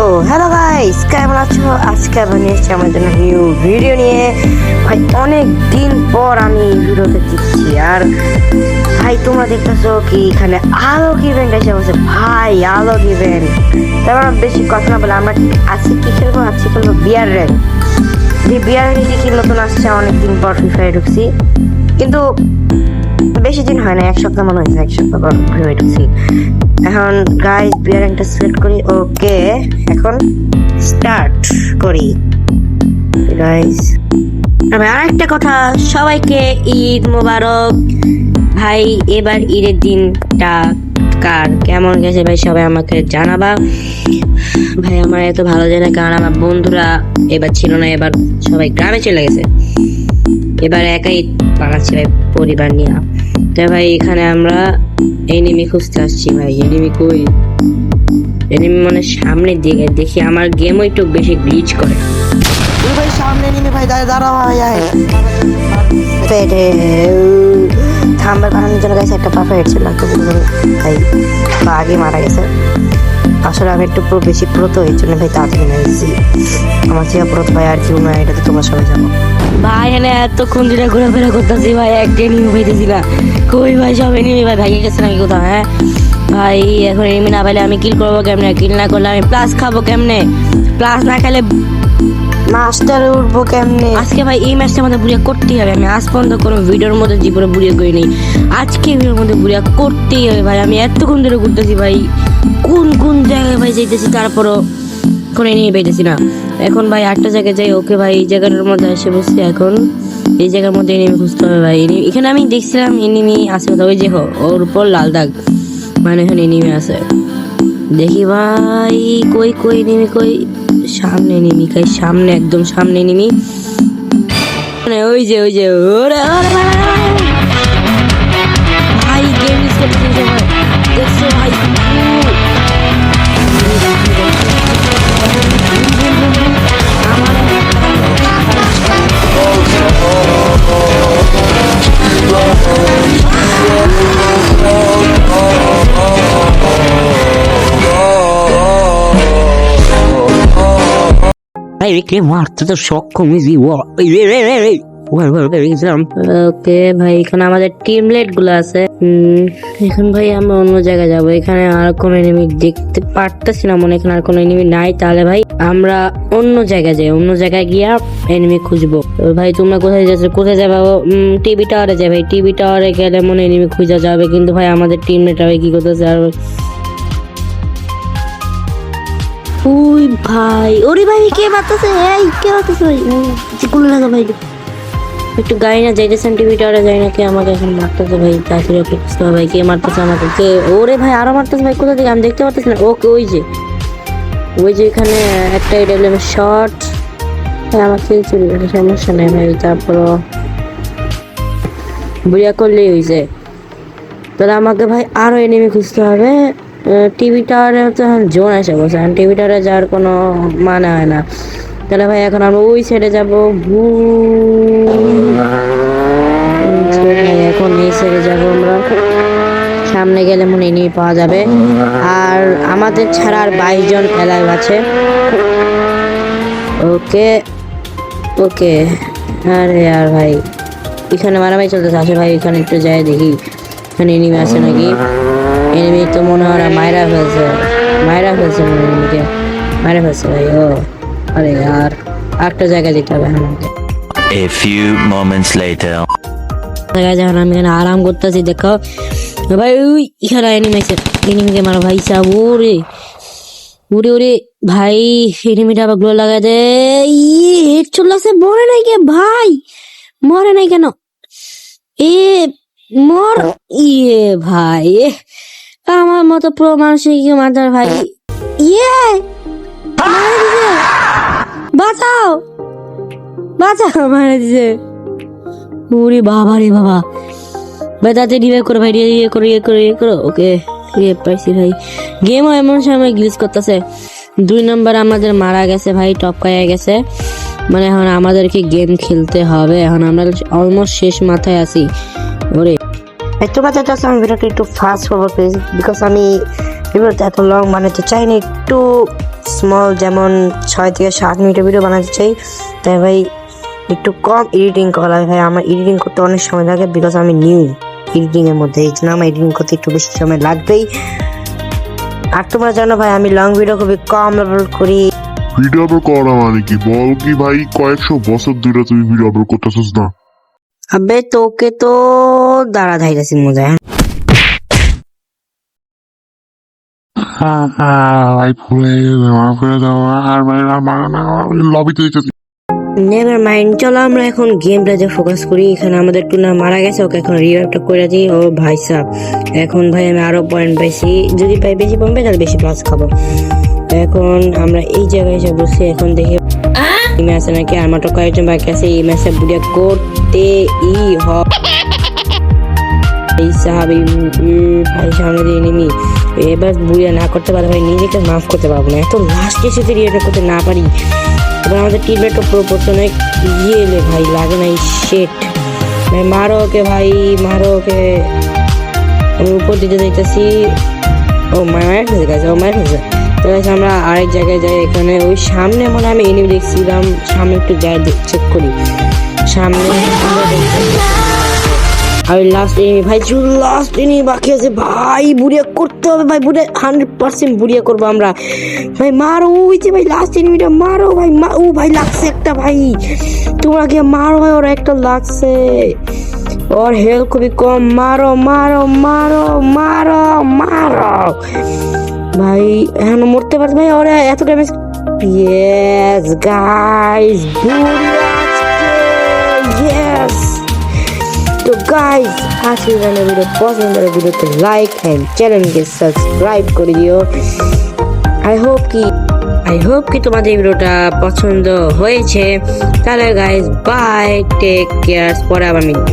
তো hello guys, কেমন আছো? আজকে আমি নিয়েছি আমার জন্য নিউ ভিডিও নিয়ে। ভাই অনেক দিন পর আমি ভিডিওতে দিচ্ছি। আর ভাই তোমরা দেখতেছো কি এখানে আলোক ইভেন্ট এসে বলছে। ভাই আলোক ইভেন্ট, তারপর বেশি কথা না বলে আমরা আজকে কি খেলবো? আজকে খেলবো বিয়ার র্যাঙ্ক। যে বিয়ার র্যাঙ্কে কি নতুন আসছে, অনেকদিন পর ফ্রি ফায়ার ঢুকছি, কিন্তু বেশি দিন হয় না, এক সপ্তাহ মনে হয়েছে, এক সপ্তাহ পর ফ্রি ফায়ার ঢুকছি। এখন গাইস বিয়ার র্যাঙ্কটা সিলেক্ট করি। ওকে, এখন স্টার্ট করি গাইস। আর একটা কথা, সবাইকে ঈদ মোবারক। ভাই এবার ঈদের দিনটা কার কেমন গেছে ভাই সবাই আমাকে জানাবা। ভাই আমার এত ভালো যায় না, কারণ আমার বন্ধুরা এবার ছিল না, এবার সবাই গ্রামে চলে গেছে। এবার একাই বানাচ্ছি ভাই পরিবার নিয়ে। তো ভাই এখানে আমরা এনিমি খুঁজতে আসছি। ভাই এনিমি কই? এনিমি মানে সামনের দিকে দেখি, আমার গেমও একটু বেশি গ্লিচ করে। ভাই সামনে নেমে ভাই দাঁড়াও ভাই থাম্বার বানানোর জন্য গেছে একটা পারফেক্ট ছিল, ভাই আগে মারা গেছে। আসলে আমি একটু বেশি প্রো, তো এই জন্য ভাই তাড়াতাড়ি মেরেছি। আমার চেয়ে প্রো ভাই আর কেউ না, এটা তো তোমার সবাই জানো। ভাই এনে এতক্ষণ ধরে ঘোরাফেরা করতেছি ভাই, একটা এনিমি পাইতেছি না। কই ভাই সব এনিমি ভাই ভাইয়ে গেছে নাকি কোথাও? হ্যাঁ ভাই এখন এনিমি না পাইলে আমি কিল করবো কেমনে? কিল না করলে আমি প্লাস খাবো কেমনে? প্লাস না খেলে মাস্টারে উঠবো কেমনে? আজকে ভাই এই ম্যাচটা আমাদের বুড়িয়া করতেই হবে। আমি আজ পর্যন্ত কোনো ভিডিওর মধ্যে জীবনে বুড়িয়া করি নেই, আজকে ভিডিওর মধ্যে বুড়িয়া করতেই হবে ভাই। আমি এতক্ষণ ধরে ঘুরতেছি ভাই, কোন কোন জায়গায় ভাই যাইতেছি, তারপরও কোনো নিয়ে পাইতেছি না। এখন ভাই আটটা জায়গায় যাই। ওকে ভাই এই জায়গাটার মধ্যে এসে বসছি, এখন এই জায়গার মধ্যে এনিমি খুঁজতে হবে ভাই। এখানে আমি দেখছিলাম এনিমি আছে কোথাও, ওই যে ওর উপর লাল দাগ, মানে এখানে এনিমি আছে। দেখি ভাই কই কই এনিমি কই? সামনে এনিমি, কাই সামনে, একদম সামনে এনিমি, মানে ওই যে ওরে ওরে ভাই গেম মিস করতেছি ভাই, দেখছো ভাই? Che morto da sciocco mi si vuole. ওকে ভাই এখানে আমাদের টিমলেট গুলো আছে। এখন ভাই আমরা অন্য জায়গায় যাবো। এখানে আর কোনো এনিমি দেখতে পারতেছি না, মনে এখানে আর কোনো এনিমি নাই। তাহলে ভাই আমরা অন্য জায়গায় যাই, অন্য জায়গায় গিয়া এনিমি খুঁজবো। ভাই তোমরা কোথায় যাচ্ছ? কোথায় যাবো? টিভি টাওয়ারে যাই ভাই। টিভি টাওয়ারে গেলে মনে এনিমি খুঁজা যাবে, কিন্তু ভাই আমাদের টিমলেট ভাই কি করতেছে? আর ওই ভাই, ওরে ভাই কে মারতেছে? এই কে মারতেছে ভাই? চিকুল লাগা ভাই, একটু গাড়ি না যাইতেছেন টিভি টাওয়ারে যাই না, কে আমাকে এখন মারতেছে ভাই? তাড়াতাড়ি ওকে বুঝতে হবে ভাই কে মারতেছে আমাকে। কে? ওরে ভাই আরো মারতেছে ভাই, কোথা থেকে আমি দেখতে পারতেছি না। ওকে ওই যে এখানে একটা এডব্লিউএম শট আমাকে চলে গেছে, সমস্যা নেই ভাই। তারপর বুড়িয়া করলেই হয়েছে। তাহলে আমাকে ভাই আরো এনিমি খুঁজতে হবে। টিভি টাওয়ারে তো এখন জোন এসে বসে, টিভি টাওয়ারে যাওয়ার কোনো মানে হয় না। তাহলে ভাই এখন আমরা ওই সাইডে যাবো। এখন এই সাইডে যাবো আমরা, সামনে গেলে মনে এনিমি পাওয়া যাবে। আর আমাদের ছাড়া আর 22 জন এলাইভ আছে। ওকে ওকে, আরে আর ভাই এখানে মারামারি চলতেছে। আসে ভাই এখানে একটু যাই দেখি এখানে এনিমি আছে নাকি। এনিমি তো মনে হয় মাইরা ফেলছে মনে এনিমিকে মাইরা ফেলছে ভাই। ও আরে আর একটা জায়গায় যেতে হবে আমাকে। A few moments later. যখন আমি এখানে আরাম করতেছি, দেখো ভাই ওই এখানে এনিমি আছে, এনিমিকে মারো ভাই সাব। ওরে ওরে ওরে ভাই, এনিমিটা আবার গ্লো লাগা দে। হেড চলে আসে, মরে নাই কে ভাই? মরে নাই কেন? এ মর ইয়ে ভাই, আমার মতো প্রো মানুষের কি মারতে ভাই? ইয়ে বাঁচাও বাঁচাও, মারা দিছে। ওরে বাবা রে বাবা ভাই, তাতে রিভাইভ করো ভাই, ইয়ে করো। ওকে পাইছি ভাই। গেমও এমন সময় গ্লিচ করতেছে। 2 নম্বর আমাদের মারা গেছে ভাই, টপকায় গেছে। মানে এখন আমাদেরকে গেম খেলতে হবে। এখন আমরা অলমোস্ট শেষ মাথায় আছি। ওরে তোমরা চাইতেছো আমি ভিডিওটা একটু ফাস্ট করবো প্লিজ, বিকজ আমি ভিডিওটা এত লং বানাতে চাই না, একটু স্মল, যেমন 6 থেকে 7 মিনিটের ভিডিও বানাতে চাই। তাই ভাই একটু কম এডিটিং করা লাগে ভাই, আমার এডিটিং করতে অনেক সময় লাগে, বিকজ আমি নিউ এডিটিং এর মধ্যে, এই জন্য আমার এডিটিং করতে একটু বেশি সময় লাগবেই। আর তোমরা জানো ভাই আমি লং ভিডিও খুবই কম আপলোড করি। ভিডিও আপলোড করা মানে কি বল কি ভাই, কয়েকশো বছর ধরে তুমি ভিডিও আপলোড করতেছিস না? আবে তোকে তো দাঁড়া ধাইরাছি মজা। ভাই ভুলে মাফ করে দাও, আর ভাই লবিতে যেতে নেভার মাইন্ড, চলো আমরা এখন গেম প্লেতে ফোকাস করি। এখানে আমাদের টুনা মারা গেছে, ওকে এখন রিভাইভটা করে দিই। ও ভাই সাহ, এখন ভাই আমি আরো পয়েন্ট পাইছি, যদি পাই বেশি পয়েন্ট পাই তাহলে বেশি প্লাস খাবো। এখন আমরা এই জায়গায় এসে বসছি, এখন দেখি ম্যাচ নাকি আর মাত্র কয়েকজন বাকি আছে। এই ম্যাচে বুড়িয়া করতে এই সাহাবি ভাই সামনে দিয়ে নেমি, এবার বুড়িয়া না করতে পারে ভাই, নিজেকে মাফ করতে পারবো না, এত লাস্ট এসে রিয়েটা করতে না পারি। এবার আমাদের টিমমেটটা প্রপোর্শনে ইয়ে এলে ভাই লাগে না, শেট ভাই, মারো ওকে ভাই, মারো ওকে। আমি উপর দিতে যাইতেছি, ও মায়ের ফেসে গেছে, ও মায়ের ফেসে। তো আমরা আরেক জায়গায় যাই, এখানে ওই সামনে মনে আমি এনিমি দেখছিলাম, সামনে একটু যাই চেক করি, সামনে আমি লাস্ট এনিমি ভাই, লাস্ট এনিমি বাকি আছে ভাই, বুড়িয়া করতে হবে ভাই, বুড়িয়া 100% বুড়িয়া করবো আমরা ভাই। মারো ওই যে ভাই লাস্ট এনিমিটা, মারো ভাই, ও ভাই লাগছে একটা ভাই, তোমরা গিয়ে মারো ভাই, ওরা একটা লাগছে, ওর হেলথ খুবই কম, মারো মারো মারো মারো মারো ভাই, এখন মরতে পারছে ভাই, ওরা এত ড্যামেজ। Yes guys, yes. তো গাইস আজকের ভিডিও পছন্দ হলে ভিডিওতে লাইক এন্ড চ্যানেলকে সাবস্ক্রাইব করে দিও। আই হোপ কি তোমাদের ভিডিওটা পছন্দ হয়েছে। তাহলে গাইস বাই, টেক কেয়ার, পরে আবার মিলব।